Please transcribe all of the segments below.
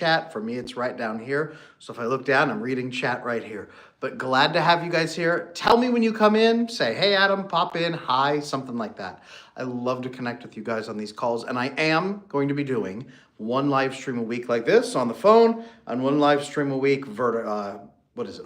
chat. For me, it's right down here. So if I look down, I'm reading chat right here. But glad to have you guys here. Tell me when you come in, say, hey, Adam, pop in, hi, something like that. I love to connect with you guys on these calls. And I am going to be doing one live stream a week like this on the phone and one live stream a week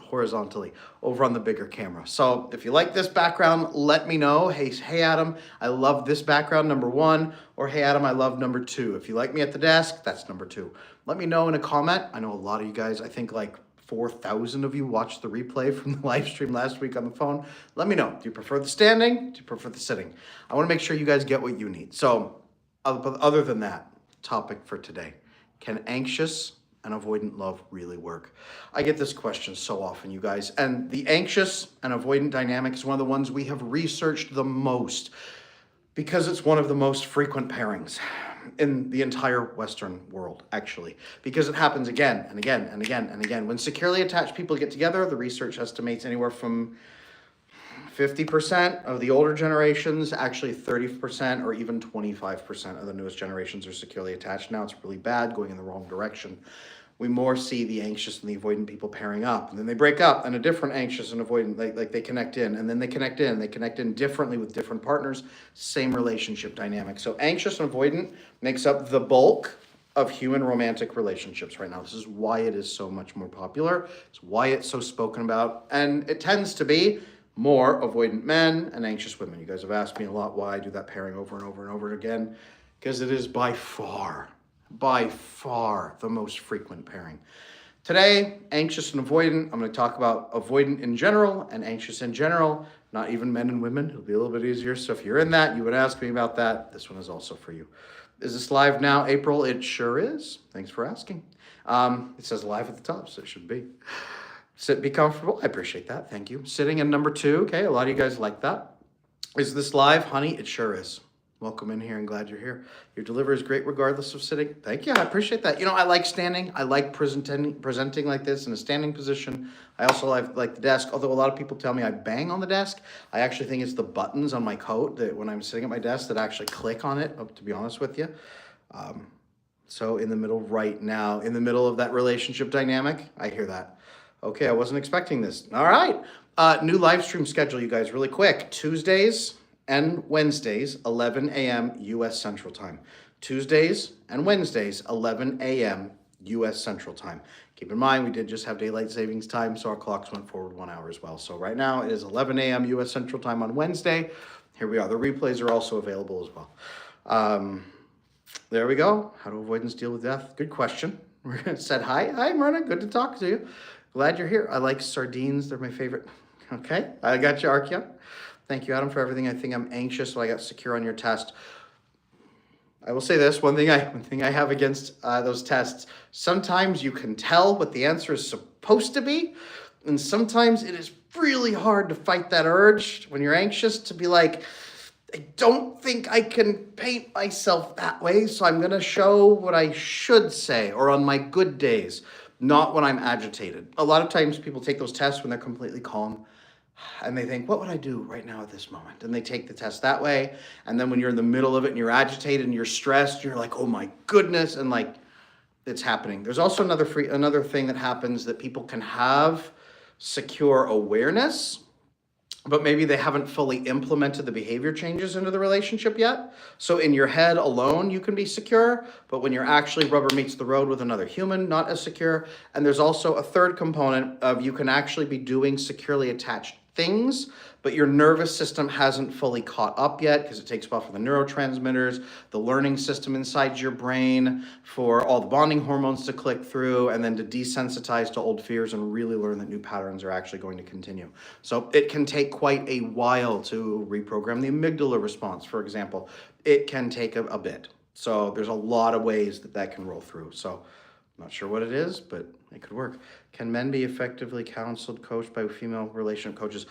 horizontally over on the bigger camera. So if you like this background, let me know. Hey Adam, I love this background, number one, or hey Adam, I love number two. If you like me at the desk, that's number two. Let me know in a comment. I know a lot of you guys, I think like 4,000 of you watched the replay from the live stream last week on the phone. Let me know. Do you prefer the standing? Do you prefer the sitting? I want to make sure you guys get what you need. So other than that, topic for today, can anxious and avoidant love really work? I get this question so often, you guys, and the anxious and avoidant dynamic is one of the ones we have researched the most because it's one of the most frequent pairings in the entire Western world, actually, because it happens again and again and again and again. When securely attached people get together, the research estimates anywhere from 50% of the older generations, actually 30% or even 25% of the newest generations are securely attached. Now it's really bad, going in the wrong direction. We more see the anxious and the avoidant people pairing up, and then they break up, and a different anxious and avoidant, like they connect in, and then they connect in differently with different partners, same relationship dynamic. So anxious and avoidant makes up the bulk of human romantic relationships right now. This is why it is so much more popular. It's why it's so spoken about, and it tends to be more avoidant men and anxious women. You guys have asked me a lot why I do that pairing over and over and over again, because it is by far the most frequent pairing. Today, anxious and avoidant, I'm going to talk about avoidant in general and anxious in general, not even men and women. It'll be a little bit easier. So if you're in that, you would ask me about that. This one is also for you. Is this live now, April? It sure is. Thanks for asking. It says live at the top, so it should be. Sit, be comfortable. I appreciate that. Thank you. Sitting in number two. Okay, a lot of you guys like that. Is this live, honey? It sure is. Welcome in here and glad you're here. Your delivery is great regardless of sitting. Thank you. I appreciate that. You know, I like standing. I like presenting like this in a standing position. I also like the desk, although a lot of people tell me I bang on the desk. I actually think it's the buttons on my coat that when I'm sitting at my desk that actually click on it, to be honest with you. So in the middle right now, in the middle of that relationship dynamic, I hear that. Okay, I wasn't expecting this. All right. New live stream schedule, you guys, really quick. Tuesdays and Wednesdays, 11 a.m. U.S. Central Time. Tuesdays and Wednesdays, 11 a.m. U.S. Central Time. Keep in mind, we did just have daylight savings time, so our clocks went forward 1 hour as well. So right now, it is 11 a.m. U.S. Central Time on Wednesday. Here we are. The replays are also available as well. There we go. How do avoidants deal with death? Good question. Said hi. Hi, Myrna. Good to talk to you. Glad you're here. I like sardines. They're my favorite. Okay. I got you, Arkia. Thank you, Adam, for everything. I think I'm anxious, so I got secure on your test. I will say this, one thing I have against those tests, sometimes you can tell what the answer is supposed to be, and sometimes it is really hard to fight that urge when you're anxious to be like, I don't think I can paint myself that way, so I'm going to show what I should say, or on my good days, not when I'm agitated. A lot of times people take those tests when they're completely calm, and they think, what would I do right now at this moment? And they take the test that way. And then when you're in the middle of it and you're agitated and you're stressed, you're like, oh my goodness. And like, it's happening. There's also another thing that happens, that people can have secure awareness, but maybe they haven't fully implemented the behavior changes into the relationship yet. So in your head alone, you can be secure, but when you're actually rubber meets the road with another human, not as secure. And there's also a third component of you can actually be doing securely attached things, but your nervous system hasn't fully caught up yet because it takes a while for the neurotransmitters, the learning system inside your brain, for all the bonding hormones to click through, and then to desensitize to old fears and really learn that new patterns are actually going to continue. So it can take quite a while to reprogram the amygdala response, for example. It can take a bit. So there's a lot of ways that can roll through. So I'm not sure what it is, but It could work. Can men be effectively counseled, coached by female relationship coaches?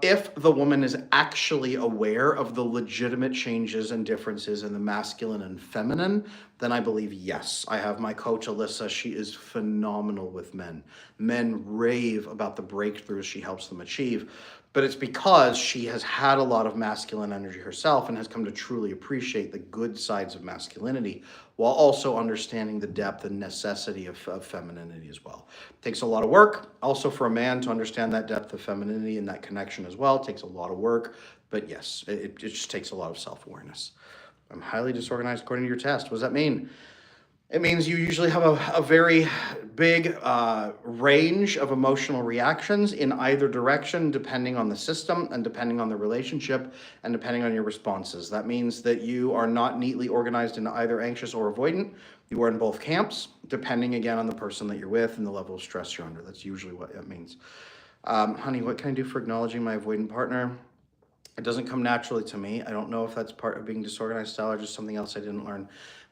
If the woman is actually aware of the legitimate changes and differences in the masculine and feminine, then I believe yes. I have my coach, Alyssa. She is phenomenal with men. Men rave about the breakthroughs she helps them achieve. But it's because she has had a lot of masculine energy herself and has come to truly appreciate the good sides of masculinity while also understanding the depth and necessity of femininity as well. It takes a lot of work. Also for a man to understand that depth of femininity and that connection as well, it takes a lot of work. But yes, it just takes a lot of self-awareness. I'm highly disorganized according to your test. What does that mean? It means you usually have a very big range of emotional reactions in either direction, depending on the system and depending on the relationship and depending on your responses. That means that you are not neatly organized into either anxious or avoidant. You are in both camps, depending again on the person that you're with and the level of stress you're under. That's usually what that means. Honey, what can I do for acknowledging my avoidant partner? It doesn't come naturally to me. I don't know if that's part of being disorganized style or just something else I didn't learn.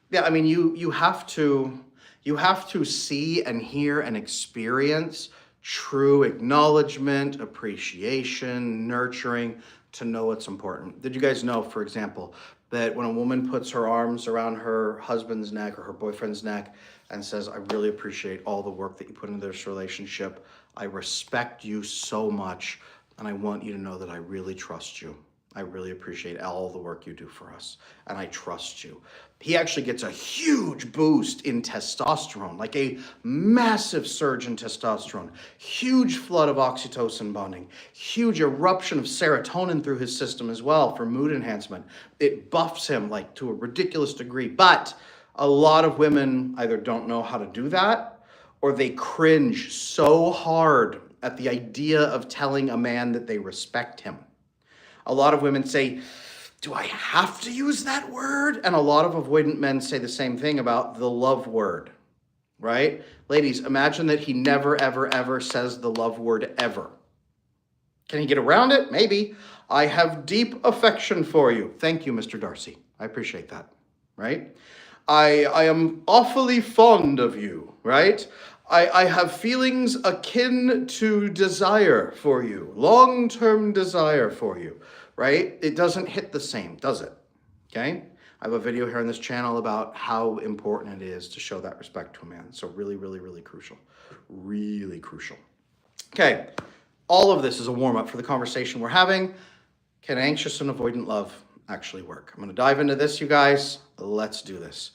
Yeah, I mean, you have to see and hear and experience true acknowledgement, appreciation, nurturing to know what's important. Did you guys know, for example, that when a woman puts her arms around her husband's neck or her boyfriend's neck and says, I really appreciate all the work that you put into this relationship. I respect you so much, and I want you to know that I really trust you. I really appreciate all the work you do for us, and I trust you. He actually gets a huge boost in testosterone, like a massive surge in testosterone, huge flood of oxytocin bonding, huge eruption of serotonin through his system as well for mood enhancement. It buffs him like to a ridiculous degree, but a lot of women either don't know how to do that or they cringe so hard at the idea of telling a man that they respect him. A lot of women say, do I have to use that word? And a lot of avoidant men say the same thing about the love word, right? Ladies, imagine that he never, ever, ever says the love word ever. Can he get around it? Maybe. I have deep affection for you. Thank you, Mr. Darcy. I appreciate that, right? I am awfully fond of you, right? I have feelings akin to desire for you, long-term desire for you, right? It doesn't hit the same, does it? Okay? I have a video here on this channel about how important it is to show that respect to a man. So really, really, really crucial. Really crucial. Okay, all of this is a warm-up for the conversation we're having. Can anxious and avoidant love actually work? I'm going to dive into this, you guys. Let's do this.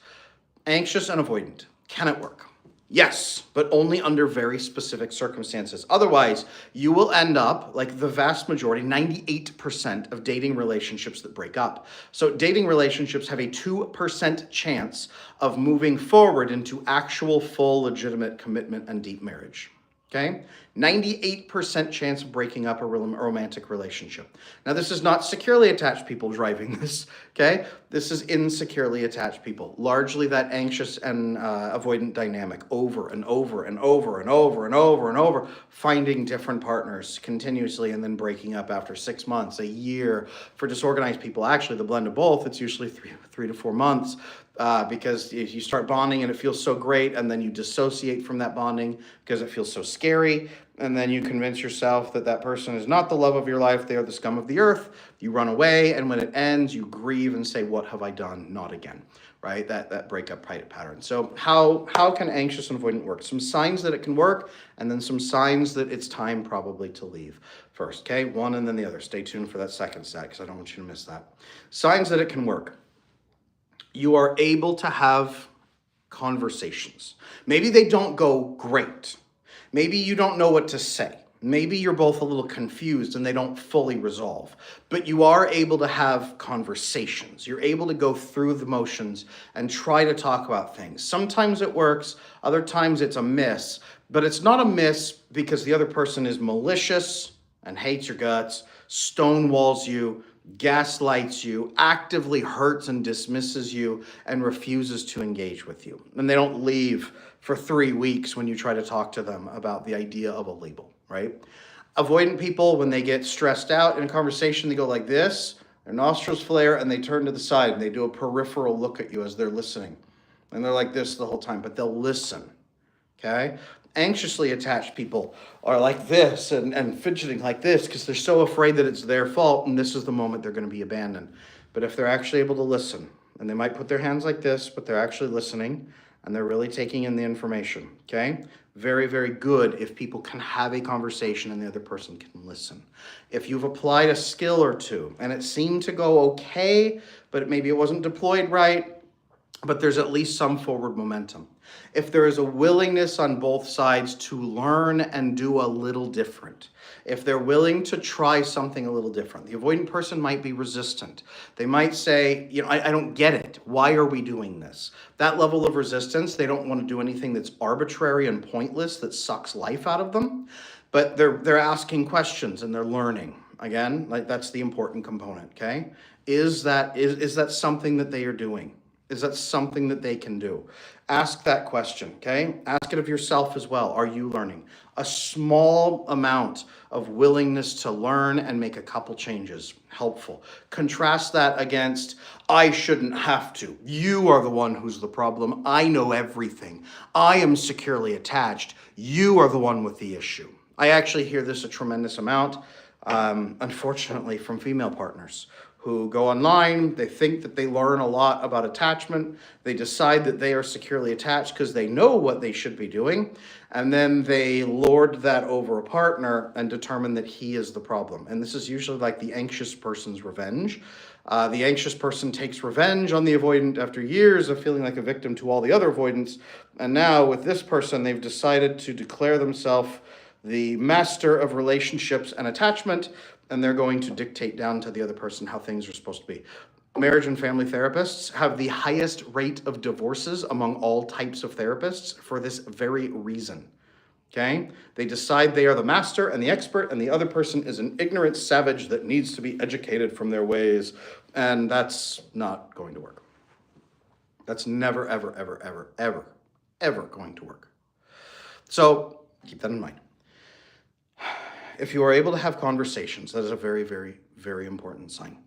Anxious and avoidant. Can it work? Yes, but only under very specific circumstances. Otherwise, you will end up like the vast majority, 98% of dating relationships that break up. So dating relationships have a 2% chance of moving forward into actual, full, legitimate commitment and deep marriage. Okay? 98% chance of breaking up a romantic relationship. Now, this is not securely attached people driving this, okay? This is insecurely attached people. Largely that anxious and avoidant dynamic over and over and over and over and over and over, finding different partners continuously and then breaking up after 6 months, a year. For disorganized people, actually, the blend of both, it's usually three to 4 months. Because if you start bonding and it feels so great, and then you dissociate from that bonding because it feels so scary, and then you convince yourself that that person is not the love of your life, they are the scum of the earth, you run away, and when it ends, you grieve and say, what have I done? Not again, right? That breakup pattern. So how can anxious and avoidant work? Some signs that it can work, and then some signs that it's time probably to leave first, okay? One and then the other. Stay tuned for that second set, because I don't want you to miss that. Signs that it can work. You are able to have conversations. Maybe they don't go great. Maybe you don't know what to say. Maybe you're both a little confused and they don't fully resolve. But you are able to have conversations. You're able to go through the motions and try to talk about things. Sometimes it works, other times it's a miss. But it's not a miss because the other person is malicious and hates your guts, stonewalls you, gaslights you, actively hurts and dismisses you, and refuses to engage with you. And they don't leave for 3 weeks when you try to talk to them about the idea of a label, right? Avoidant people, when they get stressed out in a conversation, they go like this, their nostrils flare, and they turn to the side, and they do a peripheral look at you as they're listening. And they're like this the whole time, but they'll listen, okay? Anxiously attached people are like this and fidgeting like this because they're so afraid that it's their fault, and this is the moment they're going to be abandoned. But if they're actually able to listen, and they might put their hands like this, but they're actually listening, and they're really taking in the information, okay? Very, very good if people can have a conversation and the other person can listen. If you've applied a skill or two, and it seemed to go okay, but maybe it wasn't deployed right, but there's at least some forward momentum. If there is a willingness on both sides to learn and do a little different, if they're willing to try something a little different, the avoidant person might be resistant. They might say, I don't get it. Why are we doing this? That level of resistance, they don't want to do anything that's arbitrary and pointless, that sucks life out of them, but they're asking questions and they're learning. Again, like that's the important component, okay? Is that something that they are doing? Is that something that they can do? Ask that question, okay? Ask it of yourself as well. Are you learning? A small amount of willingness to learn and make a couple changes, helpful. Contrast that against, I shouldn't have to. You are the one who's the problem. I know everything. I am securely attached. You are the one with the issue. I actually hear this a tremendous amount, unfortunately, from female partners who go online, they think that they learn a lot about attachment, they decide that they are securely attached because they know what they should be doing, and then they lord that over a partner and determine that he is the problem. And this is usually like the anxious person's revenge. The anxious person takes revenge on the avoidant after years of feeling like a victim to all the other avoidants, and now with this person, they've decided to declare themselves the master of relationships and attachment, and they're going to dictate down to the other person how things are supposed to be. Marriage and family therapists have the highest rate of divorces among all types of therapists for this very reason, okay? They decide they are the master and the expert, and the other person is an ignorant savage that needs to be educated from their ways, and that's not going to work. That's never, ever, ever, ever, ever, ever going to work. So keep that in mind. If you are able to have conversations, that is a very, very, very important sign.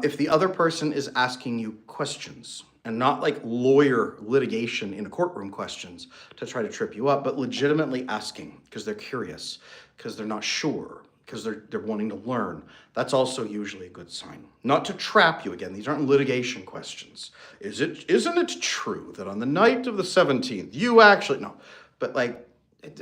If the other person is asking you questions, and not like lawyer litigation in a courtroom questions to try to trip you up, but legitimately asking because they're curious, because they're not sure, because they're wanting to learn, that's also usually a good sign. Not to trap you again, these aren't litigation questions. Isn't it true that on the night of the 17th, you actually, no, but like,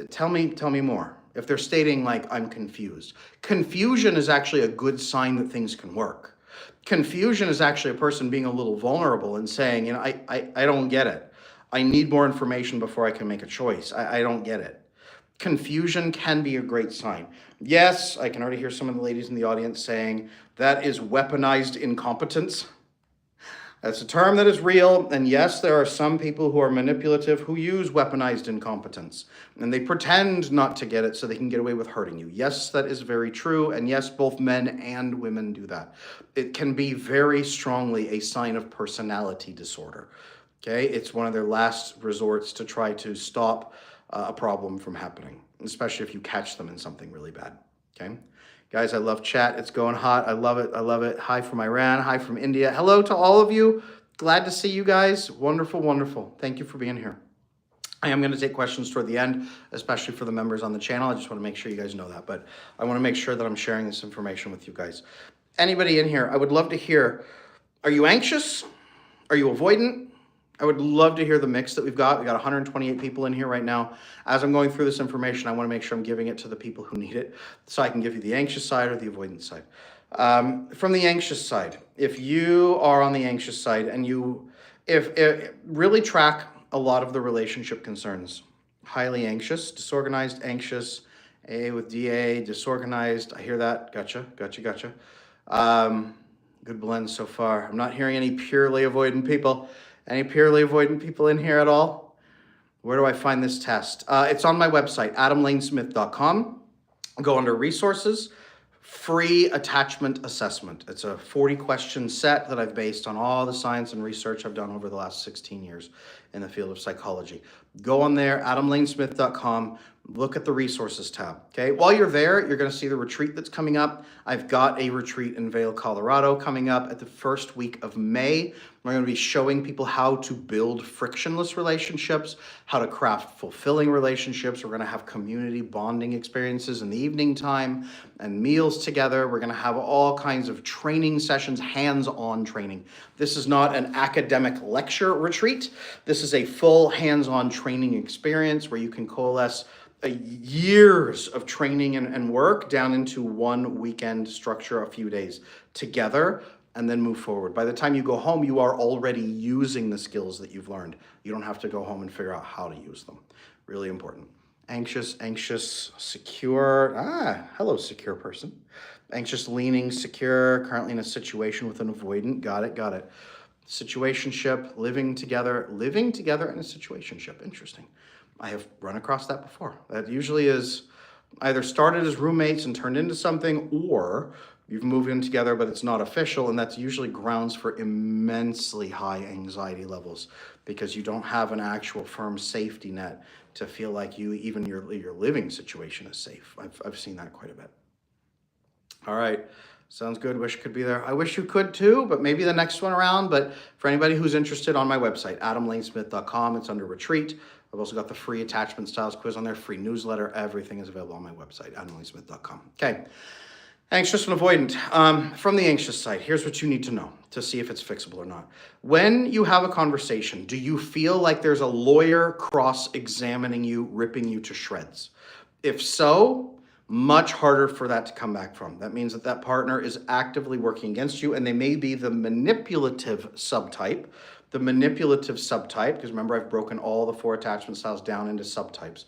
tell me more. If they're stating like, I'm confused. Confusion is actually a good sign that things can work. Confusion is actually a person being a little vulnerable and saying, I don't get it. I need more information before I can make a choice. I don't get it. Confusion can be a great sign. Yes, I can already hear some of the ladies in the audience saying that is weaponized incompetence. That's a term that is real, and yes, there are some people who are manipulative who use weaponized incompetence, and they pretend not to get it so they can get away with hurting you. Yes, that is very true, and yes, both men and women do that. It can be very strongly a sign of personality disorder, okay? It's one of their last resorts to try to stop a problem from happening, especially if you catch them in something really bad, okay? Guys, I love chat. It's going hot. I love it. I love it. Hi from Iran. Hi from India. Hello to all of you. Glad to see you guys. Wonderful, wonderful. Thank you for being here. I am going to take questions toward the end, especially for the members on the channel. I just want to make sure you guys know that, but I want to make sure that I'm sharing this information with you guys. Anybody in here, I would love to hear, are you anxious? Are you avoidant? I would love to hear the mix that we've got. We got 128 people in here right now. As I'm going through this information, I want to make sure I'm giving it to the people who need it, so I can give you the anxious side or the avoidant side. From the anxious side, if you are on the anxious side and if really track a lot of the relationship concerns, highly anxious, disorganized, anxious, A with DA, disorganized. I hear that. Gotcha. Good blend so far. I'm not hearing any purely avoidant people. Any purely avoidant people in here at all? Where do I find this test? It's on my website, adamlanesmith.com. Go under resources, free attachment assessment. It's a 40-question set that I've based on all the science and research I've done over the last 16 years in the field of psychology. Go on there, adamlanesmith.com, look at the resources tab. Okay, while you're there, you're going to see the retreat that's coming up. I've got a retreat in Vail, Colorado coming up at the first week of May. We're going to be showing people how to build frictionless relationships, how to craft fulfilling relationships. We're going to have community bonding experiences in the evening time and meals together. We're going to have all kinds of training sessions, hands-on training. This is not an academic lecture retreat. This is a full hands-on training experience where you can coalesce years of training and work down into one weekend structure, a few days together, and then move forward. By the time you go home, you are already using the skills that you've learned. You don't have to go home and figure out how to use them. Really important. Anxious, secure. Hello, secure person. Anxious, leaning, secure, currently in a situation with an avoidant. Got it. Situationship, living together in a situationship. Interesting. I have run across that before. That usually is either started as roommates and turned into something, or you've moved in together but it's not official, and that's usually grounds for immensely high anxiety levels because you don't have an actual firm safety net to feel like your living situation is safe. I've seen that quite a bit. All right. Sounds good. Wish you could be there. I wish you could too, but maybe the next one around. But for anybody who's interested, on my website, adamlanesmith.com, it's under retreat. I've also got the free attachment styles quiz on there, free newsletter. Everything is available on my website, adamlanesmith.com. Okay. Anxious and avoidant. From the anxious side, here's what you need to know to see if it's fixable or not. When you have a conversation, do you feel like there's a lawyer cross-examining you, ripping you to shreds? If so, much harder for that to come back from. That means that partner is actively working against you, and they may be the manipulative subtype. Because remember, I've broken all the 4 attachment styles down into subtypes.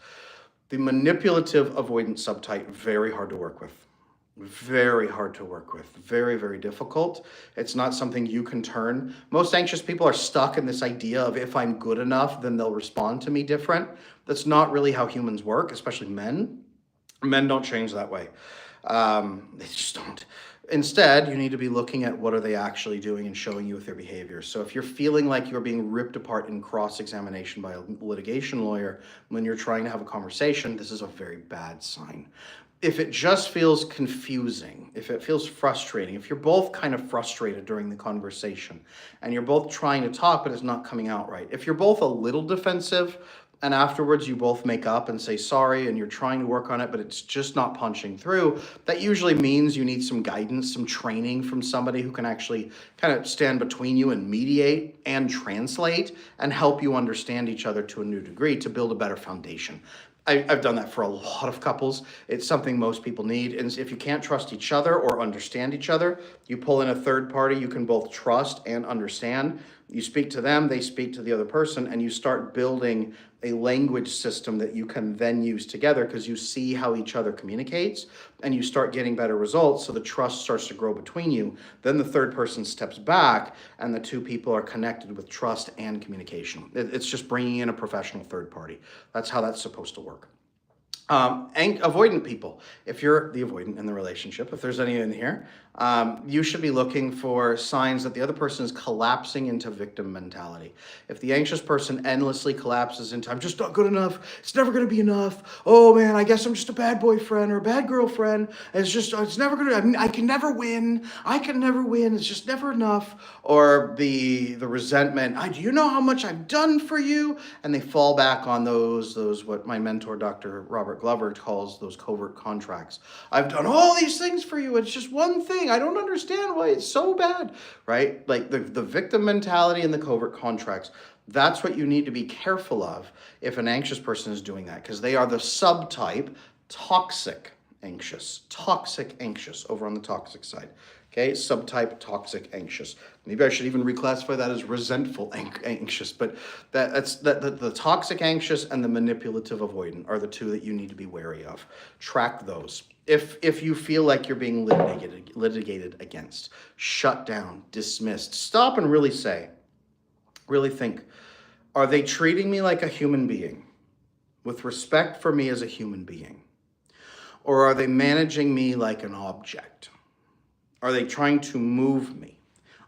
The manipulative avoidant subtype, very hard to work with. Very hard to work with. Very, very difficult. It's not something you can turn. Most anxious people are stuck in this idea of if I'm good enough, then they'll respond to me different. That's not really how humans work, especially men. Men don't change that way. They just don't. Instead, you need to be looking at what are they actually doing and showing you with their behavior. So if you're feeling like you're being ripped apart in cross-examination by a litigation lawyer when you're trying to have a conversation, this is a very bad sign. If it just feels confusing, if it feels frustrating, if you're both kind of frustrated during the conversation and you're both trying to talk but it's not coming out right, if you're both a little defensive, and afterwards you both make up and say sorry and you're trying to work on it, but it's just not punching through, that usually means you need some guidance, some training from somebody who can actually kind of stand between you and mediate and translate and help you understand each other to a new degree to build a better foundation. I've done that for a lot of couples. It's something most people need. And if you can't trust each other or understand each other, you pull in a third party you can both trust and understand. You speak to them, they speak to the other person, and you start building a language system that you can then use together because you see how each other communicates and you start getting better results. So the trust starts to grow between you. Then the third person steps back and the two people are connected with trust and communication. It's just bringing in a professional third party. That's how that's supposed to work. Avoidant people, if you're the avoidant in the relationship, if there's any in here, you should be looking for signs that the other person is collapsing into victim mentality. If the anxious person endlessly collapses into, I'm just not good enough, it's never going to be enough, oh man, I guess I'm just a bad boyfriend or a bad girlfriend, it's never going to, I can never win, it's just never enough, or the resentment, do you know how much I've done for you? And they fall back on those what my mentor, Dr. Robert Glover, calls those covert contracts. I've done all these things for you, it's just one thing. I don't understand why it's so bad, right? Like the victim mentality and the covert contracts, that's what you need to be careful of if an anxious person is doing that, because they are the subtype toxic anxious over on the toxic side. Okay, subtype toxic anxious. Maybe I should even reclassify that as resentful anxious, but the toxic anxious and the manipulative avoidant are the two that you need to be wary of. Track those. If you feel like you're being litigated against, shut down, dismissed, stop and really think, are they treating me like a human being with respect for me as a human being? Or are they managing me like an object? Are they trying to move me?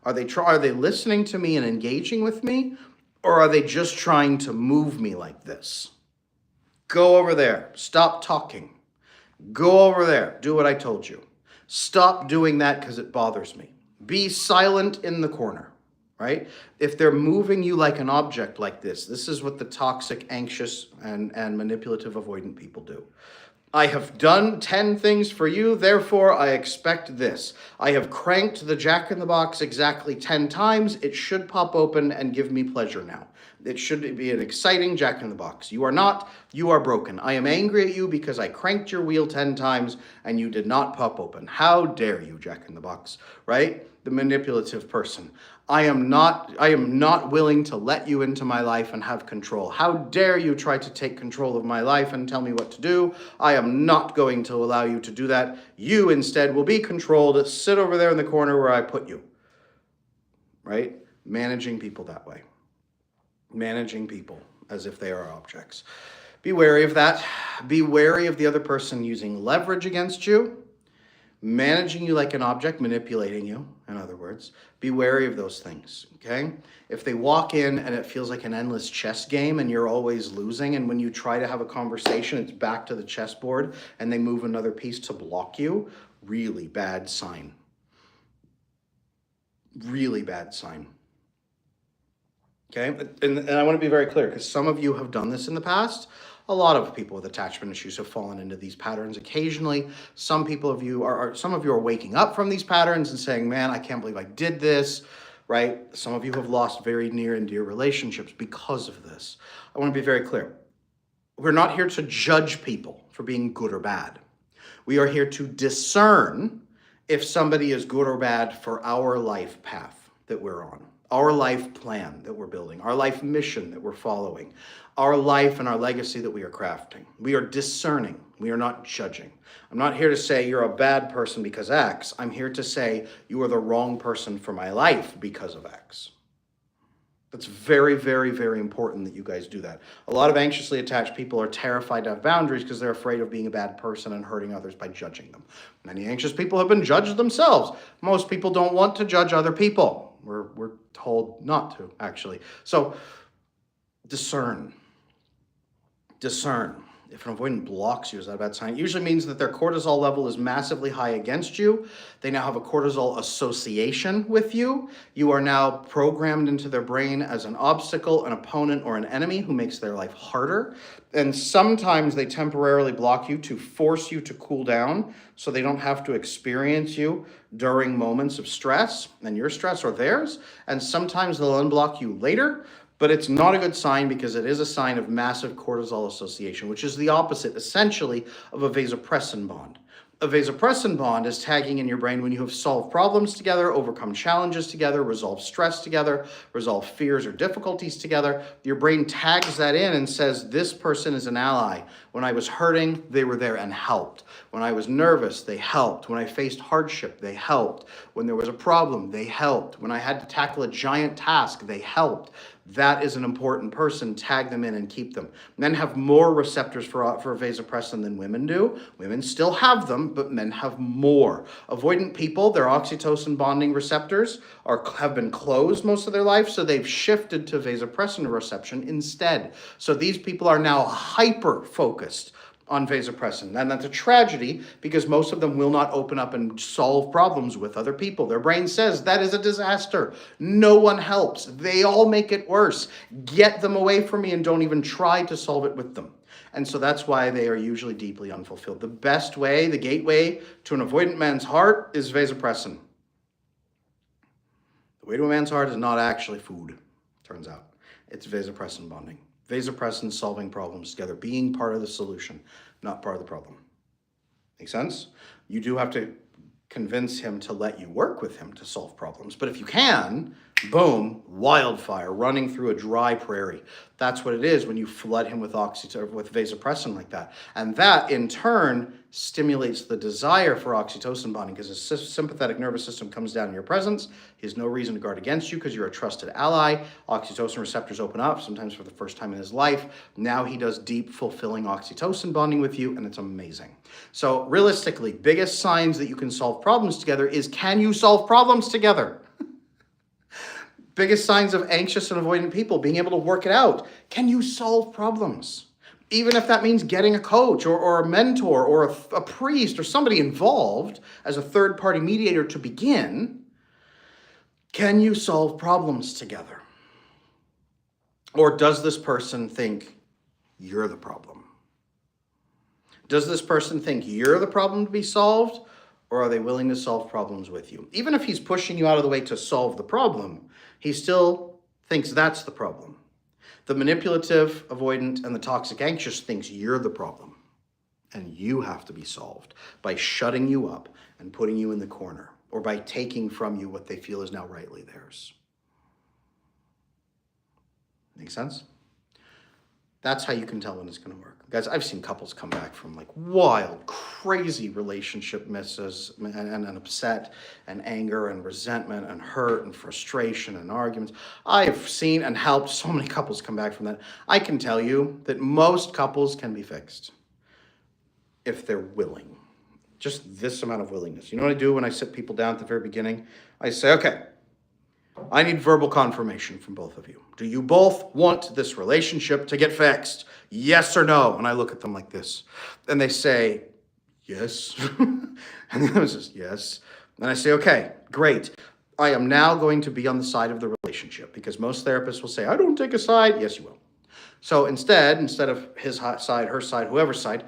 Are they listening to me and engaging with me? Or are they just trying to move me like this? Go over there. Stop talking. Go over there. Do what I told you. Stop doing that because it bothers me. Be silent in the corner, right? If they're moving you like an object like this is what the toxic, anxious, and manipulative avoidant people do. I have done 10 things for you, therefore I expect this. I have cranked the jack-in-the-box exactly 10 times. It should pop open and give me pleasure now. It should be an exciting jack-in-the-box. You are not, you are broken. I am angry at you because I cranked your wheel 10 times and you did not pop open. How dare you, jack-in-the-box, right? The manipulative person. I am not willing to let you into my life and have control. How dare you try to take control of my life and tell me what to do? I am not going to allow you to do that. You instead will be controlled. Sit over there in the corner where I put you. Right? Managing people that way. Managing people as if they are objects. Be wary of that. Be wary of the other person using leverage against you. Managing you like an object, manipulating you, in other words. Be wary of those things, okay? If they walk in and it feels like an endless chess game and you're always losing, and when you try to have a conversation, it's back to the chessboard and they move another piece to block you, really bad sign. Really bad sign. Okay? And I want to be very clear, because some of you have done this in the past. A lot of people with attachment issues have fallen into these patterns occasionally. Some of you are waking up from these patterns and saying, man, I can't believe I did this, right? Some of you have lost very near and dear relationships because of this. I want to be very clear. We're not here to judge people for being good or bad. We are here to discern if somebody is good or bad for our life path that we're on. Our life plan that we're building, our life mission that we're following, our life and our legacy that we are crafting. We are discerning. We are not judging. I'm not here to say you're a bad person because X. I'm here to say you are the wrong person for my life because of X. That's very, very, very important that you guys do that. A lot of anxiously attached people are terrified to have boundaries because they're afraid of being a bad person and hurting others by judging them. Many anxious people have been judged themselves. Most people don't want to judge other people. We're told not to, actually. So discern. Discern. If an avoidant blocks you, is that a bad sign? It usually means that their cortisol level is massively high against you. They now have a cortisol association with you. You are now programmed into their brain as an obstacle, an opponent, or an enemy who makes their life harder. And sometimes they temporarily block you to force you to cool down so they don't have to experience you during moments of stress, and your stress or theirs. And sometimes they'll unblock you later. But it's not a good sign because it is a sign of massive cortisol association, which is the opposite, essentially, of a vasopressin bond. A vasopressin bond is tagging in your brain when you have solved problems together, overcome challenges together, resolved stress together, resolved fears or difficulties together. Your brain tags that in and says, this person is an ally. When I was hurting, they were there and helped. When I was nervous, they helped. When I faced hardship, they helped. When there was a problem, they helped. When I had to tackle a giant task, they helped. That is an important person. Tag them in and keep them. Men have more receptors for vasopressin than women do. Women still have them, but men have more. Avoidant people, their oxytocin bonding receptors have been closed most of their life, so they've shifted to vasopressin reception instead. So these people are now hyper-focused on vasopressin. And that's a tragedy because most of them will not open up and solve problems with other people. Their brain says that is a disaster. No one helps. They all make it worse. Get them away from me and don't even try to solve it with them. And so that's why they are usually deeply unfulfilled. The best way, the gateway to an avoidant man's heart is vasopressin. The way to a man's heart is not actually food, turns out. It's vasopressin bonding. Vasopressin solving problems together, being part of the solution, not part of the problem. Make sense? You do have to convince him to let you work with him to solve problems. But if you can, boom, wildfire running through a dry prairie. That's what it is when you flood him with vasopressin like that. And that, in turn, stimulates the desire for oxytocin bonding because his sympathetic nervous system comes down in your presence. He has no reason to guard against you because you're a trusted ally. Oxytocin receptors open up, sometimes for the first time in his life. Now he does deep, fulfilling oxytocin bonding with you, and it's amazing. So realistically, biggest signs that you can solve problems together is, can you solve problems together? Biggest signs of anxious and avoidant people, being able to work it out. Can you solve problems? Even if that means getting a coach or a mentor or a priest or somebody involved as a third-party mediator to begin, can you solve problems together? Or does this person think you're the problem? Does this person think you're the problem to be solved, or are they willing to solve problems with you? Even if he's pushing you out of the way to solve the problem, he still thinks that's the problem. The manipulative, avoidant, and the toxic anxious thinks you're the problem, and you have to be solved by shutting you up and putting you in the corner, or by taking from you what they feel is now rightly theirs. Make sense? That's how you can tell when it's going to work. Guys, I've seen couples come back from like wild, crazy relationship misses and upset and anger and resentment and hurt and frustration and arguments. I've seen and helped so many couples come back from that. I can tell you that most couples can be fixed if they're willing. Just this amount of willingness. You know what I do when I sit people down at the very beginning? I say, okay, I need verbal confirmation from both of you. Do you both want this relationship to get fixed? Yes or no? And I look at them like this. And they say, yes. And the other says, yes. And I say, okay, great. I am now going to be on the side of the relationship, because most therapists will say, I don't take a side. Yes, you will. So instead of his side, her side, whoever's side,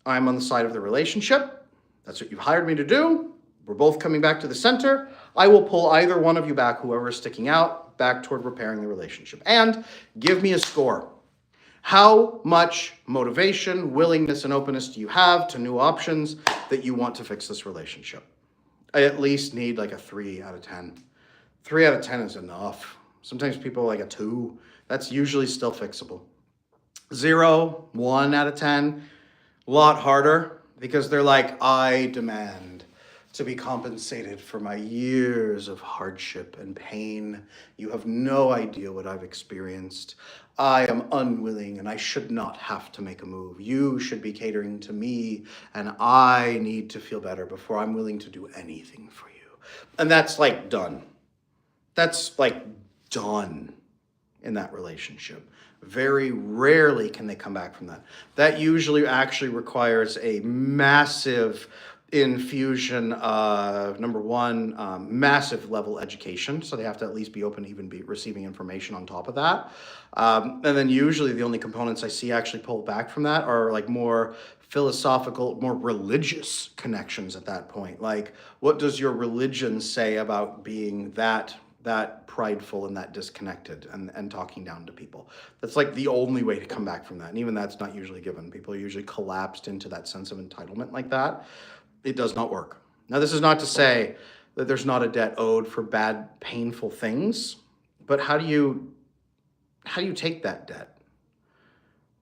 I'm on the side of the relationship. That's what you've hired me to do. We're both coming back to the center. I will pull either one of you back, whoever is sticking out, back toward repairing the relationship. And give me a score. How much motivation, willingness, and openness do you have to new options that you want to fix this relationship? I at least need like a 3 out of 10. 3 out of 10 is enough. Sometimes people like a 2. That's usually still fixable. 0, 1 out of 10, a lot harder, because they're like, I demand to be compensated for my years of hardship and pain. You have no idea what I've experienced. I am unwilling and I should not have to make a move. You should be catering to me, and I need to feel better before I'm willing to do anything for you. And that's like done. That's like done in that relationship. Very rarely can they come back from that. That usually actually requires a massive infusion of, number one, massive level education. So they have to at least be open to even be receiving information on top of that. And then usually the only components I see actually pull back from that are like more philosophical, more religious connections at that point. Like, what does your religion say about being that prideful and that disconnected and talking down to people? That's like the only way to come back from that. And even that's not usually given. People are usually collapsed into that sense of entitlement like that. It does not work. Now, this is not to say that there's not a debt owed for bad, painful things, but how do you take that debt,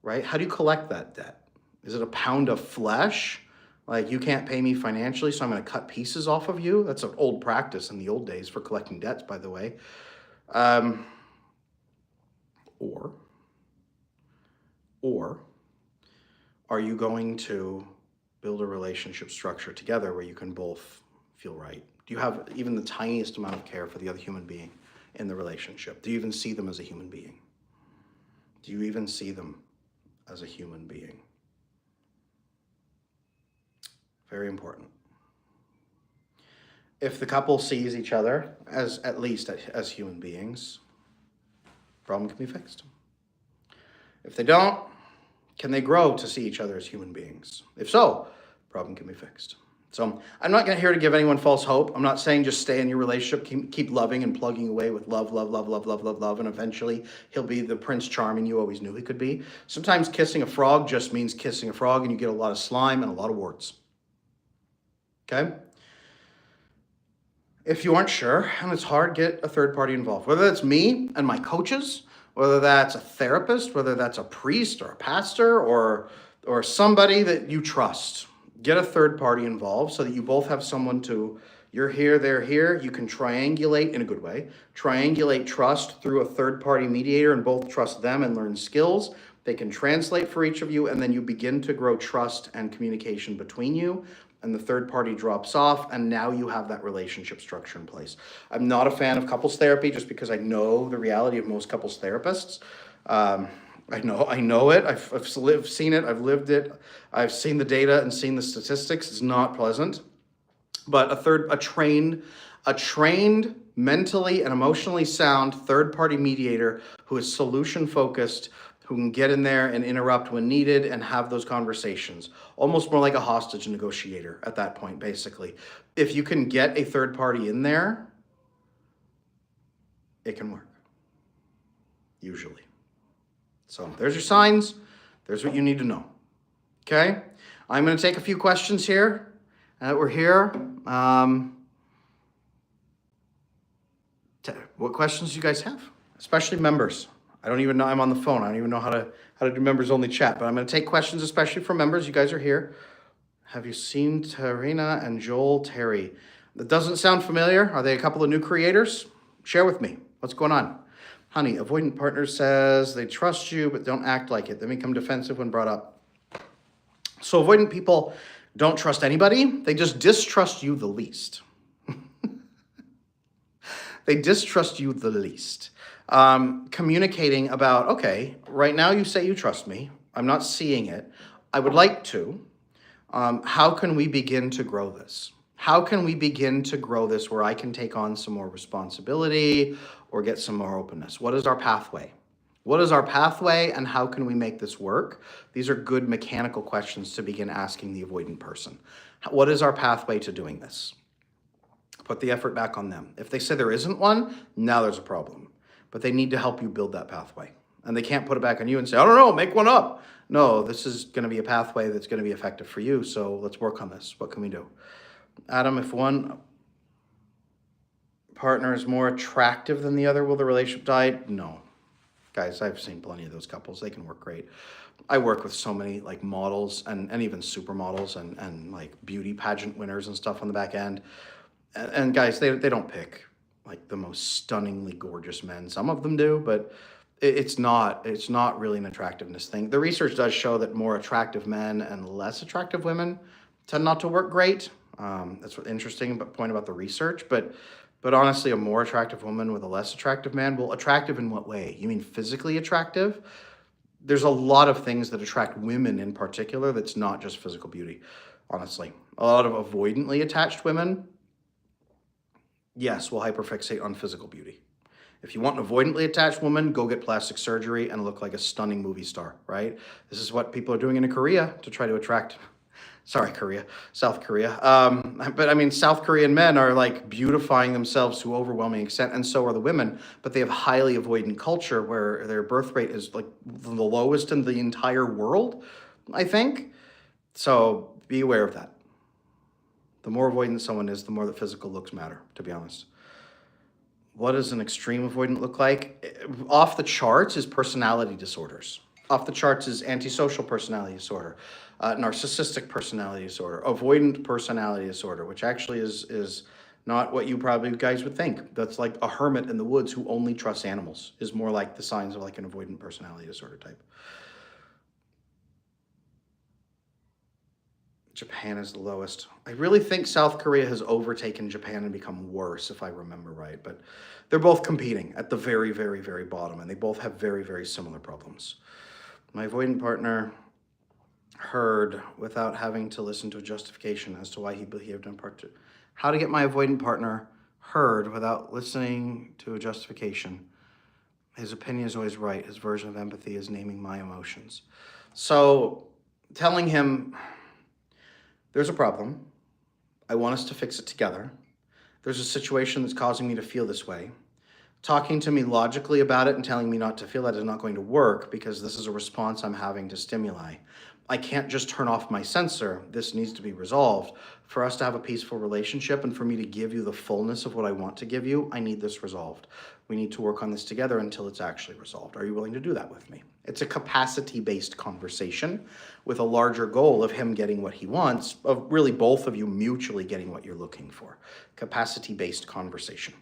right? How do you collect that debt? Is it a pound of flesh? Like, you can't pay me financially, so I'm going to cut pieces off of you? That's an old practice in the old days for collecting debts, by the way. Or are you going to build a relationship structure together where you can both feel right? Do you have even the tiniest amount of care for the other human being in the relationship? Do you even see them as a human being? Do you even see them as a human being? Very important. If the couple sees each other as at least as human beings, problem can be fixed. If they don't, can they grow to see each other as human beings? If so, problem can be fixed. So I'm not here to give anyone false hope. I'm not saying just stay in your relationship, keep loving and plugging away with love, and eventually he'll be the Prince Charming you always knew he could be. Sometimes kissing a frog just means kissing a frog, and you get a lot of slime and a lot of warts. Okay? If you aren't sure, and it's hard, get a third party involved. Whether that's me and my coaches, whether that's a therapist, whether that's a priest or a pastor or somebody that you trust. Get a third party involved so that you both have someone to, you're here, they're here. You can triangulate in a good way. Triangulate trust through a third party mediator and both trust them and learn skills. They can translate for each of you, and then you begin to grow trust and communication between you. And the third party drops off, and now you have that relationship structure in place. I'm not a fan of couples therapy just because I know the reality of most couples therapists. I know it. I've seen it. I've lived it. I've seen the data and seen the statistics. It's not pleasant. But a trained, mentally and emotionally sound third-party mediator who is solution-focused, who can get in there and interrupt when needed and have those conversations. Almost more like a hostage negotiator at that point, basically. If you can get a third party in there, it can work, usually. So there's your signs. There's what you need to know. Okay? I'm going to take a few questions here. We're here. What questions do you guys have? Especially members. I don't even know. I'm on the phone. I don't even know how to do members only chat, but I'm going to take questions, especially from members. You guys are here. Have you seen Tarina and Joel Terry? That doesn't sound familiar. Are they a couple of new creators? Share with me. What's going on? Honey, avoidant partner says they trust you, but don't act like it. They become defensive when brought up. So avoidant people don't trust anybody. They just distrust you the least. They distrust you the least. Communicating about, okay, right now you say you trust me. I'm not seeing it. I would like to. How can we begin to grow this? How can we begin to grow this where I can take on some more responsibility or get some more openness? What is our pathway? What is our pathway and how can we make this work? These are good mechanical questions to begin asking the avoidant person. What is our pathway to doing this? Put the effort back on them. If they say there isn't one, now there's a problem. But they need to help you build that pathway. And they can't put it back on you and say, I don't know, make one up. No, this is going to be a pathway that's going to be effective for you. So let's work on this. What can we do? Adam, if one partner is more attractive than the other, will the relationship die? No. Guys, I've seen plenty of those couples. They can work great. I work with so many like models and even supermodels and like beauty pageant winners and stuff on the back end. And guys, they don't pick like the most stunningly gorgeous men. Some of them do, but it's not really an attractiveness thing. The research does show that more attractive men and less attractive women tend not to work great. That's what's interesting point about the research. But honestly, a more attractive woman with a less attractive man, well, attractive in what way? You mean physically attractive? There's a lot of things that attract women in particular that's not just physical beauty, honestly. A lot of avoidantly attached women, yes, will hyperfixate on physical beauty. If you want an avoidantly attached woman, go get plastic surgery and look like a stunning movie star, right? This is what people are doing in Korea to try to attract, South Korea. But I mean, South Korean men are like beautifying themselves to overwhelming extent, and so are the women, but they have highly avoidant culture where their birth rate is like the lowest in the entire world, I think. So be aware of that. The more avoidant someone is, the more the physical looks matter, to be honest. What does an extreme avoidant look like? Off the charts is personality disorders. Off the charts is antisocial personality disorder, narcissistic personality disorder, avoidant personality disorder, which actually is not what you probably guys would think. That's like a hermit in the woods who only trusts animals, is more like the signs of like an avoidant personality disorder type. Japan is the lowest. I really think South Korea has overtaken Japan and become worse, if I remember right. But they're both competing at the very, very, very bottom, and they both have very, very similar problems. My avoidant partner heard without having to listen to a justification as to why he behaved in part two. How to get my avoidant partner heard without listening to a justification. His opinion is always right. His version of empathy is naming my emotions. So telling him, there's a problem. I want us to fix it together. There's a situation that's causing me to feel this way. Talking to me logically about it and telling me not to feel that is not going to work because this is a response I'm having to stimuli. I can't just turn off my sensor. This needs to be resolved. For us to have a peaceful relationship and for me to give you the fullness of what I want to give you, I need this resolved. We need to work on this together until it's actually resolved. Are you willing to do that with me? It's a capacity-based conversation with a larger goal of him getting what he wants, of really both of you mutually getting what you're looking for. Capacity-based conversation.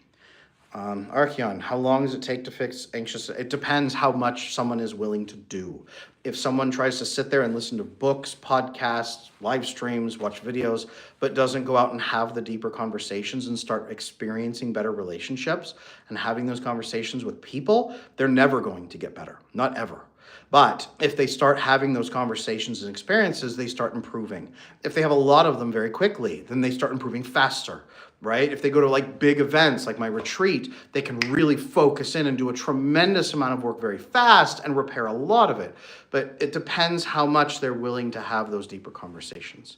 Archeon, how long does it take to fix anxious? It depends how much someone is willing to do. If someone tries to sit there and listen to books, podcasts, live streams, watch videos, but doesn't go out and have the deeper conversations and start experiencing better relationships and having those conversations with people, they're never going to get better, not ever. But if they start having those conversations and experiences, they start improving. If they have a lot of them very quickly, then they start improving faster, right? If they go to like big events like my retreat, they can really focus in and do a tremendous amount of work very fast and repair a lot of it. But it depends how much they're willing to have those deeper conversations.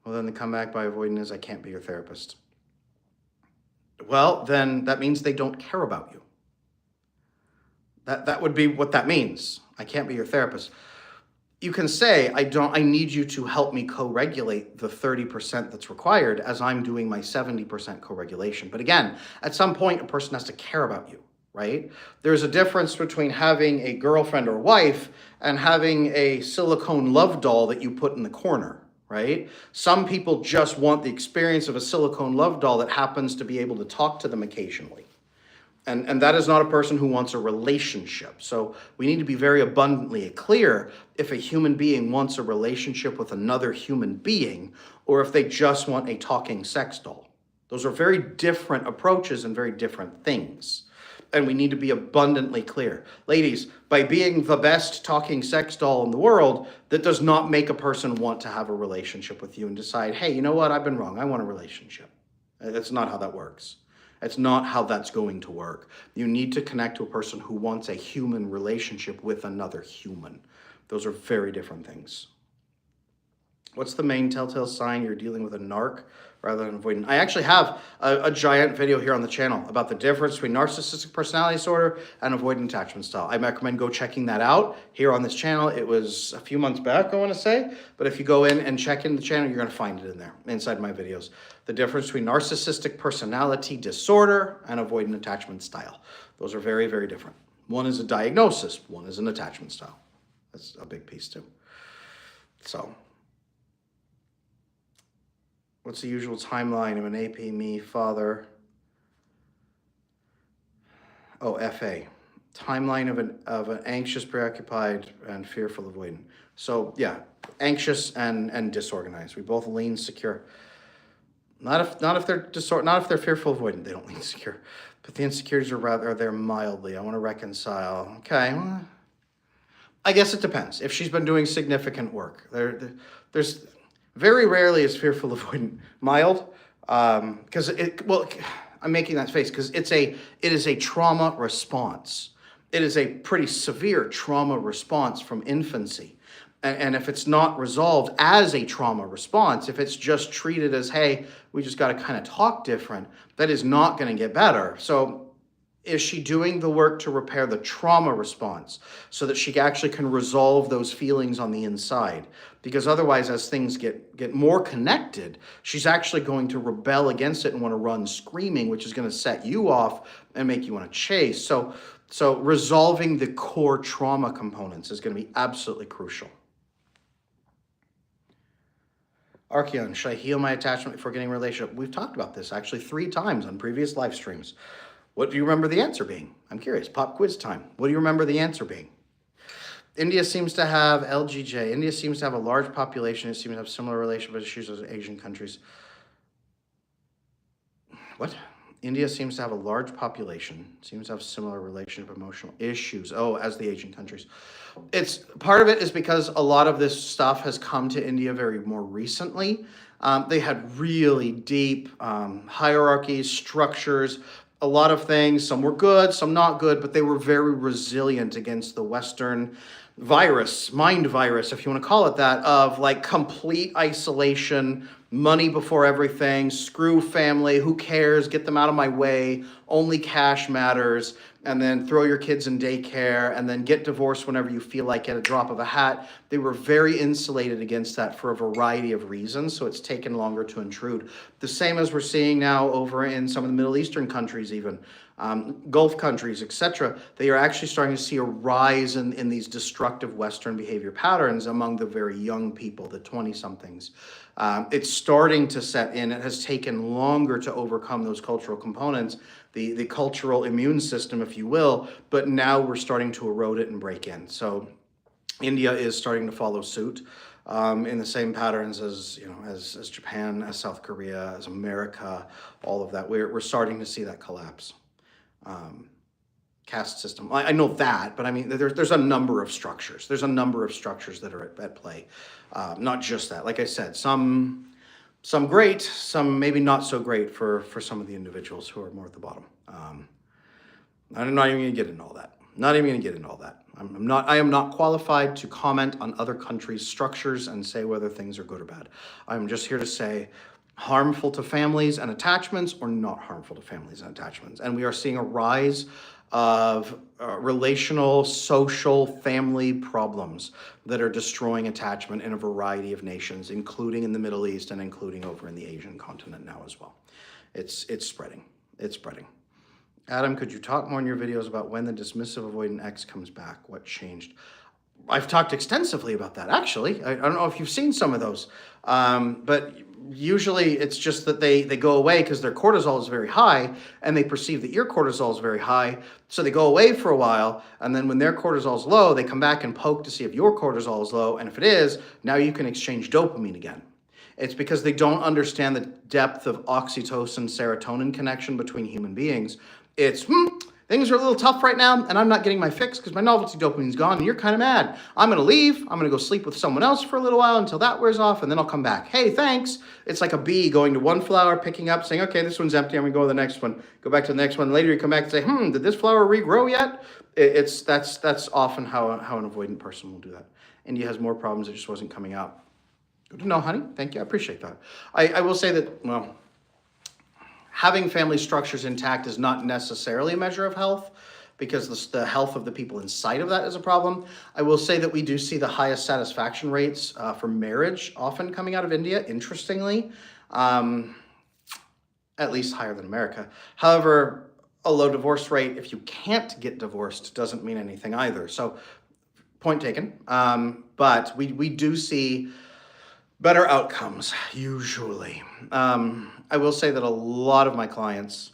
Well, then the comeback by avoiding is, I can't be your therapist. Well, then that means they don't care about you. That would be what that means. I can't be your therapist. You can say, I need you to help me co-regulate the 30% that's required as I'm doing my 70% co-regulation. But again, at some point, a person has to care about you, right? There's a difference between having a girlfriend or wife and having a silicone love doll that you put in the corner, right? Some people just want the experience of a silicone love doll that happens to be able to talk to them occasionally. And that is not a person who wants a relationship. So we need to be very abundantly clear if a human being wants a relationship with another human being, or if they just want a talking sex doll. Those are very different approaches and very different things. And we need to be abundantly clear. Ladies, by being the best talking sex doll in the world, that does not make a person want to have a relationship with you and decide, hey, you know what, I've been wrong, I want a relationship. That's not how that works. It's not how that's going to work. You need to connect to a person who wants a human relationship with another human. Those are very different things. What's the main telltale sign you're dealing with a narc rather than avoidant? I actually have a giant video here on the channel about the difference between narcissistic personality disorder and avoidant attachment style. I recommend go checking that out here on this channel. It was a few months back, I want to say, but if you go in and check in the channel, you're going to find it in there, inside my videos. The difference between narcissistic personality disorder and avoidant attachment style. Those are very, very different. One is a diagnosis, one is an attachment style. That's a big piece too. So, what's the usual timeline of an AP father? Oh, FA. Timeline of an anxious, preoccupied, and fearful avoidant. So yeah, anxious and disorganized. We both lean secure. Not if they're fearful avoidant, they don't lean secure. But the insecurities are there mildly. I want to reconcile. Okay, well, I guess it depends. If she's been doing significant work, there's very rarely is fearful avoidant mild, because I'm making that face because it is a trauma response. It is a pretty severe trauma response from infancy. And if it's not resolved as a trauma response, if it's just treated as, hey, we just got to kind of talk different, that is not going to get better. So is she doing the work to repair the trauma response so that she actually can resolve those feelings on the inside? Because otherwise, as things get more connected, she's actually going to rebel against it and want to run screaming, which is going to set you off and make you want to chase. So resolving the core trauma components is going to be absolutely crucial. Archeon, should I heal my attachment before getting a relationship? We've talked about this actually 3 times on previous live streams. What do you remember the answer being? I'm curious. Pop quiz time. What do you remember the answer being? India seems to have LGJ. India seems to have a large population. It seems to have similar relationship issues as Asian countries. What? India seems to have a large population. Seems to have similar relationship emotional issues. Oh, as the Asian countries. It's part of it is because a lot of this stuff has come to India very more recently. They had really deep hierarchies, structures, a lot of things. Some were good, some not good, but they were very resilient against the Western virus, mind virus, if you want to call it that, of like complete isolation, money before everything, screw family, who cares, get them out of my way, only cash matters, and then throw your kids in daycare, and then get divorced whenever you feel like at a drop of a hat. They were very insulated against that for a variety of reasons, so it's taken longer to intrude. The same as we're seeing now over in some of the Middle Eastern countries even, Gulf countries, etc. They are actually starting to see a rise in these destructive Western behavior patterns among the very young people, the 20-somethings. It's starting to set in. It has taken longer to overcome those cultural components, the cultural immune system, if you will, but now we're starting to erode it and break in. So India is starting to follow suit in the same patterns as as Japan, as South Korea, as America, all of that. We're starting to see that collapse. caste system. I know that, but I mean, there's a number of structures. There's a number of structures that are at play. Not just that. Like I said, some great, some maybe not so great for some of the individuals who are more at the bottom. I'm not even going to get into all that. Not even going to get into all that. I am not qualified to comment on other countries' structures and say whether things are good or bad. I'm just here to say harmful to families and attachments or not harmful to families and attachments. And we are seeing a rise of relational, social, family problems that are destroying attachment in a variety of nations, including in the Middle East and including over in the Asian continent now as well. It's spreading. It's spreading. Adam, could you talk more in your videos about when the dismissive avoidant ex comes back? What changed? I've talked extensively about that, actually. I don't know if you've seen some of those, but usually it's just that they go away because their cortisol is very high and they perceive that your cortisol is very high. So they go away for a while, and then when their cortisol is low, they come back and poke to see if your cortisol is low. And if it is, now you can exchange dopamine again. It's because they don't understand the depth of oxytocin serotonin connection between human beings. It's, things are a little tough right now, and I'm not getting my fix because my novelty dopamine's gone, and you're kind of mad. I'm going to leave. I'm going to go sleep with someone else for a little while until that wears off, and then I'll come back. Hey, thanks. It's like a bee going to one flower, picking up, saying, okay, this one's empty. I'm going to go to the next one. Go back to the next one. Later you come back and say, did this flower regrow yet? That's often how an avoidant person will do that. India has more problems. It just wasn't coming out. Good to know, honey. Thank you. I appreciate that. I will say that, well, having family structures intact is not necessarily a measure of health because the health of the people inside of that is a problem. I will say that we do see the highest satisfaction rates for marriage often coming out of India, interestingly, at least higher than America. However, a low divorce rate, if you can't get divorced, doesn't mean anything either. So point taken. But we do see better outcomes, usually. I will say that a lot of my clients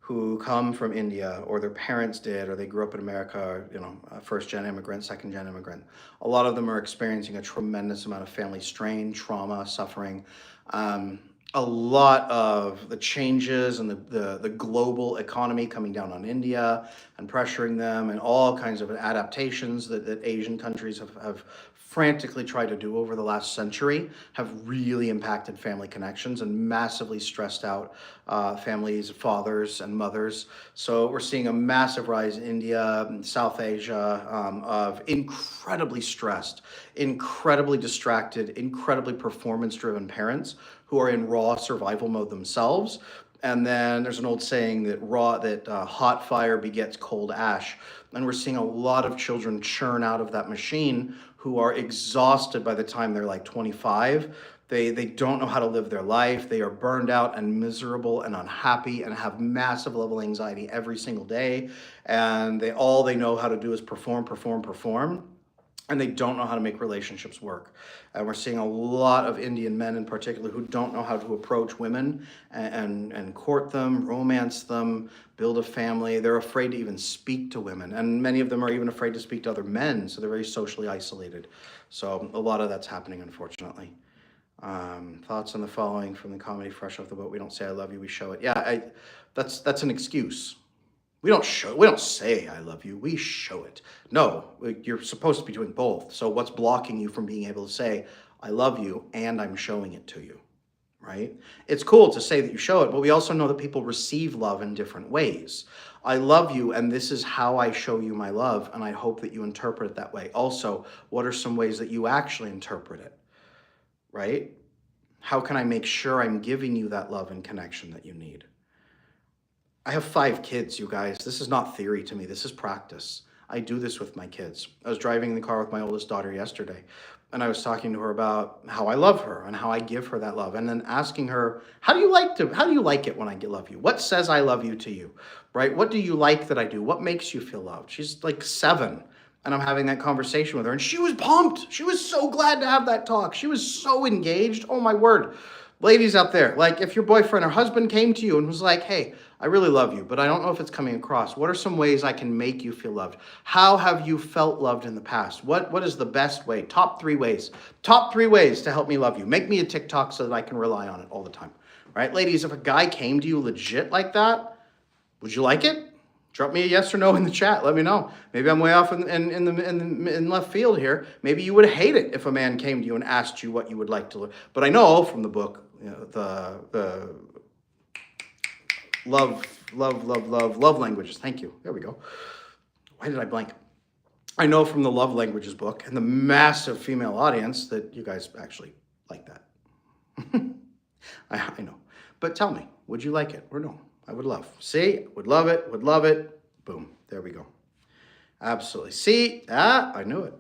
who come from India, or their parents did, or they grew up in America, or, first-gen immigrant, second-gen immigrant, a lot of them are experiencing a tremendous amount of family strain, trauma, suffering. A lot of the changes and the global economy coming down on India and pressuring them, and all kinds of adaptations that Asian countries have frantically tried to do over the last century have really impacted family connections and massively stressed out families, fathers and mothers. So we're seeing a massive rise in India, South Asia, of incredibly stressed, incredibly distracted, incredibly performance-driven parents who are in raw survival mode themselves. And then there's an old saying that hot fire begets cold ash. And we're seeing a lot of children churn out of that machine who are exhausted by the time they're like 25. They don't know how to live their life. They are burned out and miserable and unhappy and have massive level anxiety every single day. And all they know how to do is perform. And they don't know how to make relationships work. And we're seeing a lot of Indian men in particular who don't know how to approach women and court them, romance them, build a family. They're afraid to even speak to women. And many of them are even afraid to speak to other men, so they're very socially isolated. So a lot of that's happening, unfortunately. Thoughts on the following from the comedy Fresh Off the Boat. We don't say I love you, we show it. Yeah, that's an excuse. We don't say I love you, we show it. No, you're supposed to be doing both. So what's blocking you from being able to say, I love you and I'm showing it to you, right? It's cool to say that you show it, but we also know that people receive love in different ways. I love you and this is how I show you my love, and I hope that you interpret it that way. Also, what are some ways that you actually interpret it, right? How can I make sure I'm giving you that love and connection that you need? I have 5 kids, you guys. This is not theory to me. This is practice. I do this with my kids. I was driving in the car with my oldest daughter yesterday, and I was talking to her about how I love her and how I give her that love, and then asking her, how do you like it when I love you? What says I love you to you, right? What do you like that I do? What makes you feel loved? She's like 7, and I'm having that conversation with her, and she was pumped. She was so glad to have that talk. She was so engaged. Oh my word. Ladies out there, like if your boyfriend or husband came to you and was like, hey, I really love you, but I don't know if it's coming across. What are some ways I can make you feel loved? How have you felt loved in the past? What is the best way? Top 3 ways. Top 3 ways to help me love you. Make me a TikTok so that I can rely on it all the time. Right? Ladies, if a guy came to you legit like that, would you like it? Drop me a yes or no in the chat. Let me know. Maybe I'm way off in left field here. Maybe you would hate it if a man came to you and asked you what you would like to learn. But I know from the book, the love languages. Thank you. There we go. Why did I blank? I know from the love languages book and the massive female audience that you guys actually like that. I know. But tell me, would you like it or no? I would love. See, would love it, would love it. Boom, there we go. Absolutely. See, I knew it.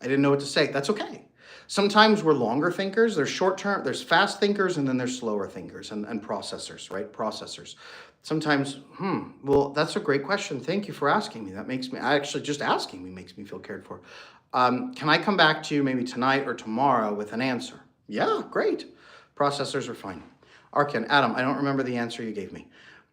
I didn't know what to say. That's okay. Sometimes we're longer thinkers. There's short term, there's fast thinkers, and then there's slower thinkers and processors, right? Processors. Sometimes, well, that's a great question. Thank you for asking me. That makes me, actually just asking me makes me feel cared for. Can I come back to you maybe tonight or tomorrow with an answer? Yeah, great. Processors are fine. Archeon, Adam, I don't remember the answer you gave me.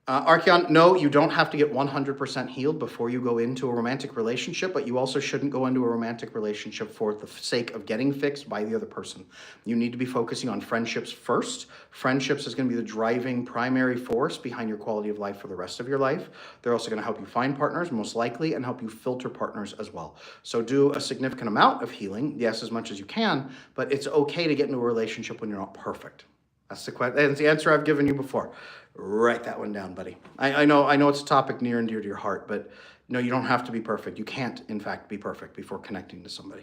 Archeon, no, you don't have to get 100% healed before you go into a romantic relationship, but you also shouldn't go into a romantic relationship for the sake of getting fixed by the other person. You need to be focusing on friendships first. Friendships is going to be the driving primary force behind your quality of life for the rest of your life. They're also going to help you find partners, most likely, and help you filter partners as well. So do a significant amount of healing, yes, as much as you can, but it's okay to get into a relationship when you're not perfect. That's the answer I've given you before. Write that one down, buddy. I know it's a topic near and dear to your heart, but no, you don't have to be perfect. You can't, in fact, be perfect before connecting to somebody,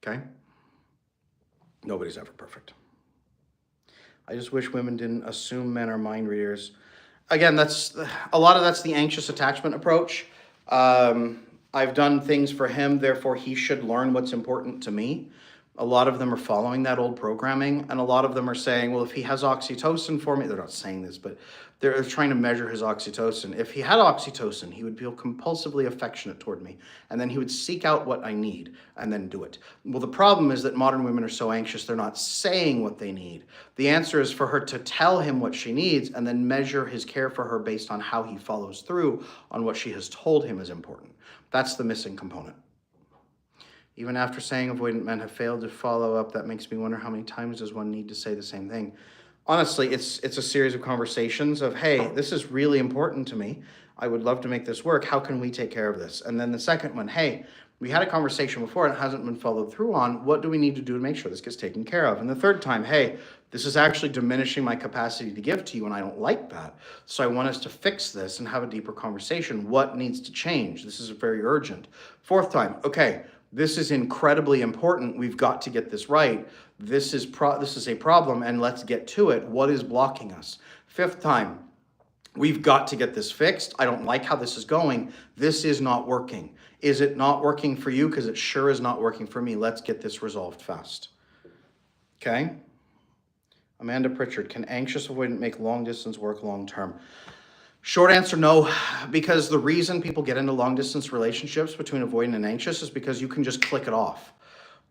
okay? Nobody's ever perfect. I just wish women didn't assume men are mind readers. Again, that's the anxious attachment approach. I've done things for him, therefore he should learn what's important to me. A lot of them are following that old programming, and a lot of them are saying, well, if he has oxytocin for me, they're not saying this, but they're trying to measure his oxytocin. If he had oxytocin, he would feel compulsively affectionate toward me, and then he would seek out what I need and then do it. Well, the problem is that modern women are so anxious, they're not saying what they need. The answer is for her to tell him what she needs and then measure his care for her based on how he follows through on what she has told him is important. That's the missing component. Even after saying avoidant men have failed to follow up, that makes me wonder how many times does one need to say the same thing? Honestly, it's a series of conversations of, hey, this is really important to me. I would love to make this work. How can we take care of this? And then the second one, hey, we had a conversation before and it hasn't been followed through on. What do we need to do to make sure this gets taken care of? And the third time, hey, this is actually diminishing my capacity to give to you and I don't like that. So I want us to fix this and have a deeper conversation. What needs to change? This is very urgent. Fourth time, okay, this is incredibly important. We've got to get this right. This is a problem and let's get to it. What is blocking us? Fifth time, we've got to get this fixed. I don't like how this is going. This is not working. Is it not working for you? Because it sure is not working for me. Let's get this resolved fast. Okay? Amanda Pritchard, can anxious avoidant make long distance work long term? Short answer, no, because the reason people get into long distance relationships between avoidant and anxious is because you can just click it off.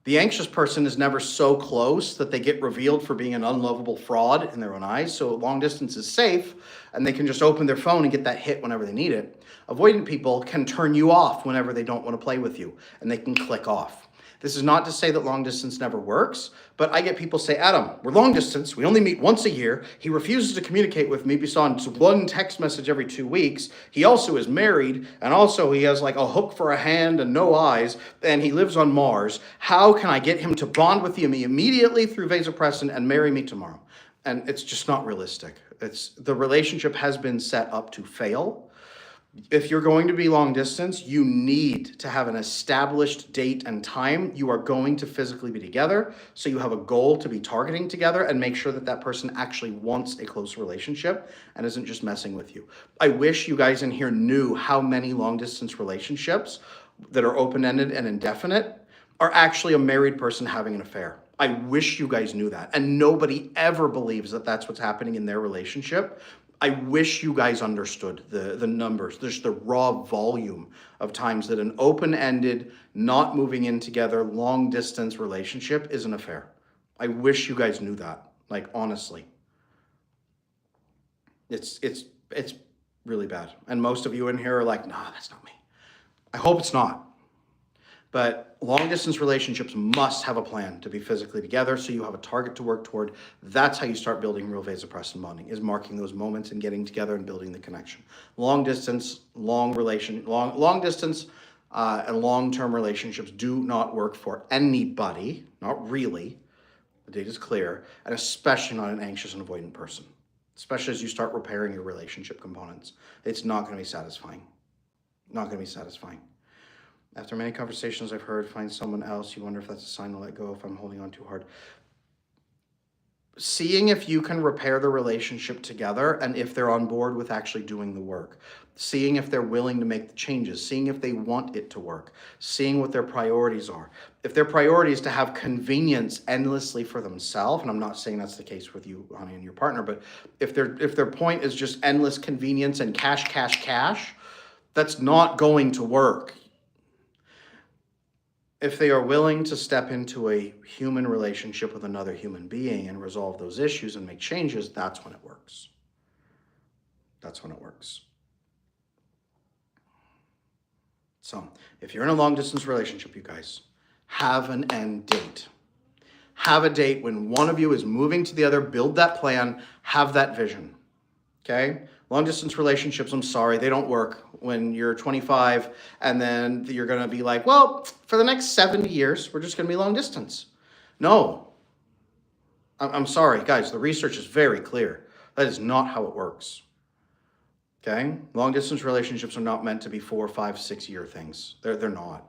The anxious person is never so close that they get revealed for being an unlovable fraud in their own eyes. So long distance is safe and they can just open their phone and get that hit whenever they need it. Avoidant people can turn you off whenever they don't want to play with you and they can click off. This is not to say that long distance never works, but I get people say, Adam, we're long distance. We only meet once a year. He refuses to communicate with me beyond one text message every 2 weeks. He also is married, and also he has like a hook for a hand and no eyes, and he lives on Mars. How can I get him to bond with me immediately through vasopressin and marry me tomorrow? And it's just not realistic. The relationship has been set up to fail. If you're going to be long distance, you need to have an established date and time. You are going to physically be together, so you have a goal to be targeting together and make sure that that person actually wants a close relationship and isn't just messing with you. I wish you guys in here knew how many long distance relationships that are open-ended and indefinite are actually a married person having an affair. I wish you guys knew that. And nobody ever believes that that's what's happening in their relationship. I wish you guys understood the numbers. There's the raw volume of times that an open-ended, not moving in together, long-distance relationship is an affair. I wish you guys knew that, like, honestly. It's really bad. And most of you in here are like, nah, that's not me. I hope it's not. But long distance relationships must have a plan to be physically together, so you have a target to work toward. That's how you start building real vasopressin bonding, is marking those moments and getting together and building the connection. Long distance, long distance and long-term relationships do not work for anybody, not really. The data is clear, and especially not an anxious and avoidant person, especially as you start repairing your relationship components. It's not going to be satisfying. Not going to be satisfying. After many conversations I've heard, find someone else. You wonder if that's a sign to let go if I'm holding on too hard. Seeing if you can repair the relationship together and if they're on board with actually doing the work. Seeing if they're willing to make the changes. Seeing if they want it to work. Seeing what their priorities are. If their priority is to have convenience endlessly for themselves, and I'm not saying that's the case with you, honey, and your partner, but if their point is just endless convenience and cash, that's not going to work. If they are willing to step into a human relationship with another human being and resolve those issues and make changes, that's when it works. That's when it works. So, if you're in a long distance relationship, you guys, have an end date. Have a date when one of you is moving to the other, build that plan, have that vision. Okay? Long distance relationships, I'm sorry, they don't work when you're 25 and then you're going to be like, well, for the next 70 years, we're just going to be long distance. No. I'm sorry, guys, the research is very clear. That is not how it works. Okay? Long distance relationships are not meant to be 4, 5, 6 year things. They're not.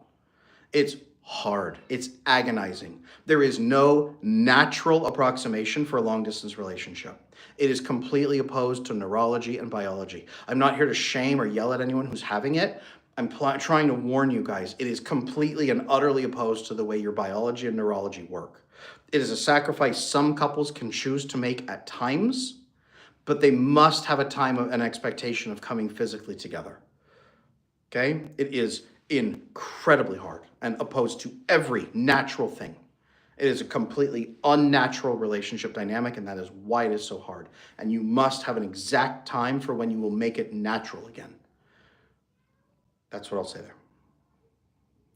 It's hard. It's agonizing. There is no natural approximation for a long distance relationship. It is completely opposed to neurology and biology. I'm not here to shame or yell at anyone who's having it. I'm trying to warn you guys. It is completely and utterly opposed to the way your biology and neurology work. It is a sacrifice some couples can choose to make at times, but they must have a time of an expectation of coming physically together. Okay? It is incredibly hard and opposed to every natural thing. It is a completely unnatural relationship dynamic, and that is why it is so hard. And you must have an exact time for when you will make it natural again. That's what I'll say there.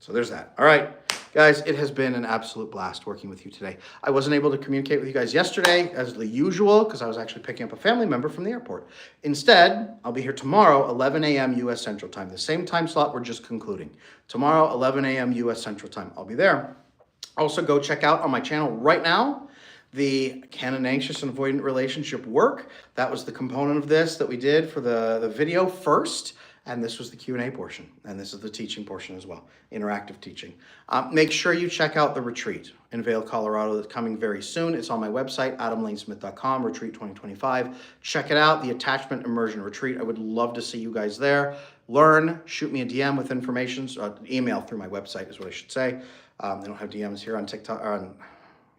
So there's that. All right, guys, it has been an absolute blast working with you today. I wasn't able to communicate with you guys yesterday as the usual because I was actually picking up a family member from the airport. Instead, I'll be here tomorrow, 11 a.m. U.S. Central Time, the same time slot we're just concluding. Tomorrow, 11 a.m. U.S. Central Time. I'll be there. Also, go check out on my channel right now the Can an Anxious and Avoidant Relationship Work? That was the component of this that we did for the video first. And this was the Q&A portion. And this is the teaching portion as well, interactive teaching. Make sure you check out the retreat in Vail, Colorado. That's coming very soon. It's on my website, adamlanesmith.com, Retreat 2025. Check it out, the Attachment Immersion Retreat. I would love to see you guys there. Learn, shoot me a DM with information, email through my website is what I should say. They don't have DMs here on TikTok or on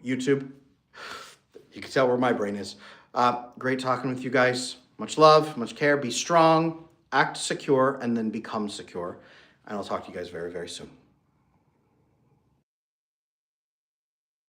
YouTube. You can tell where my brain is. Great talking with you guys. Much love, much care. Be strong, act secure, and then become secure. And I'll talk to you guys very, very soon.